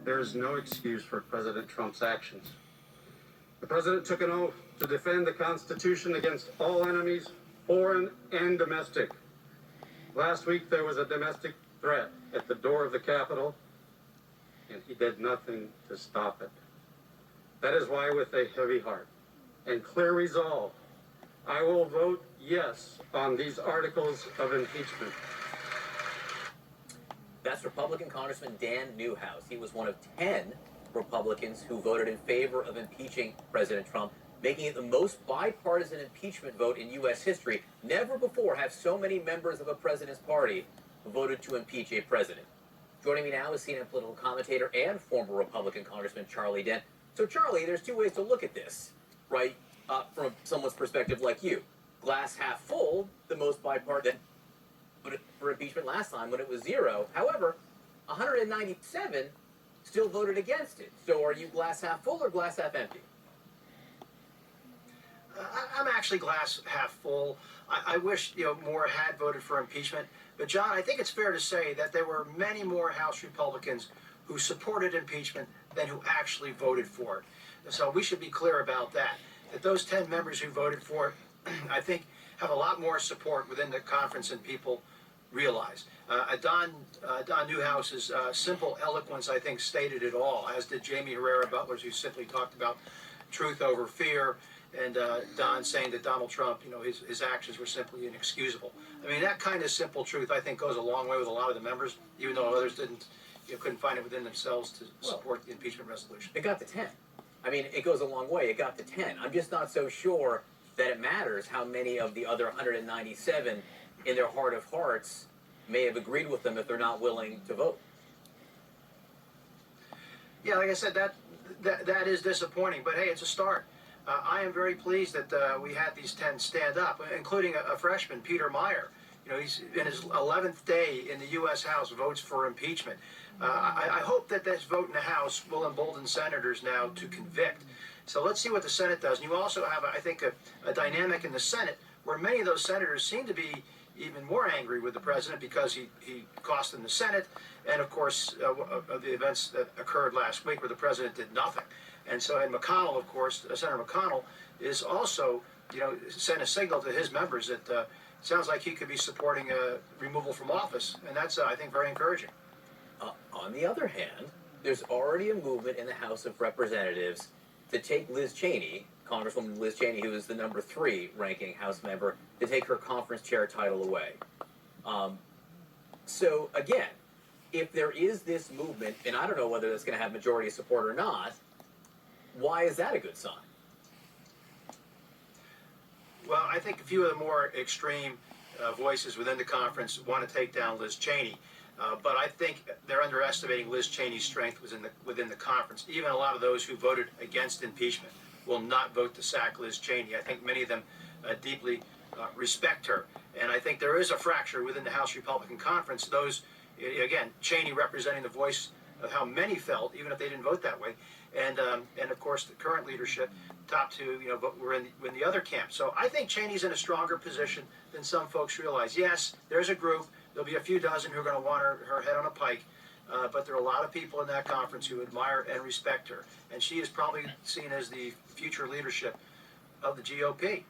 There is no excuse for President Trump's actions. The president took an oath to defend the Constitution against all enemies, foreign and domestic. Last week, there was a domestic threat at the door of the Capitol, and he did nothing to stop it. That is why, with a heavy heart and clear resolve, I will vote yes on these articles of impeachment. That's Republican Congressman Dan Newhouse. He was one of 10 Republicans who voted in favor of impeaching President Trump, making it the most bipartisan impeachment vote in U.S. history. Never before have so many members of a president's party voted to impeach a president. Joining me now is CNN political commentator and former Republican Congressman Charlie Dent. So, Charlie, there's two ways to look at this, right? From someone's perspective like you. Glass half full, the most bipartisan for impeachment last time when it was 0. However, 197 still voted against it. So are you glass half full or glass half empty? I'm actually glass half full. I wish more had voted for impeachment. But John, I think it's fair to say that there were many more House Republicans who supported impeachment than who actually voted for it. So we should be clear about that. That those 10 members who voted for it, I think, have a lot more support within the conference than people realize. Don Newhouse's simple eloquence, I think, stated it all, as did Jamie Herrera Butler's, who simply talked about truth over fear, and Don saying that Donald Trump, his actions were simply inexcusable. I mean, that kind of simple truth, I think, goes a long way with a lot of the members, even though others couldn't find it within themselves to support the impeachment resolution. It got to 10. I mean, it goes a long way. It got to 10. I'm just not so sure that it matters how many of the other 197 in their heart of hearts may have agreed with them if they're not willing to vote. Yeah, like I said, that is disappointing, but hey, it's a start. I am very pleased that we had these 10 stand up, including a freshman, Peter Meyer. He's in his 11th day in the U.S. House, votes for impeachment. I hope that this vote in the House will embolden senators now to convict. So let's see what the Senate does. And you also have, I think, a dynamic in the Senate where many of those senators seem to be even more angry with the president because he cost them the Senate, and of course of the events that occurred last week where the president did nothing. And so, and McConnell, of course, Senator McConnell, is also, sent a signal to his members that sounds like he could be supporting removal from office, and that's, I think, very encouraging. On the other hand, there's already a movement in the House of Representatives to take Liz Cheney, Congresswoman Liz Cheney, who is the number 3 ranking House member, to take her conference chair title away. So, again, if there is this movement, and I don't know whether that's going to have majority support or not, why is that a good sign? Well, I think a few of the more extreme voices within the conference want to take down Liz Cheney. But I think they're underestimating Liz Cheney's strength within the conference. Even a lot of those who voted against impeachment will not vote to sack Liz Cheney. I think many of them deeply respect her. And I think there is a fracture within the House Republican Conference. Those, again, Cheney representing the voice of how many felt, even if they didn't vote that way. And of course, the current leadership, top 2, were in the other camp. So I think Cheney's in a stronger position than some folks realize. Yes, there's a group. There'll be a few dozen who are going to want her head on a pike. But there are a lot of people in that conference who admire and respect her. And she is probably seen as the future leadership of the GOP.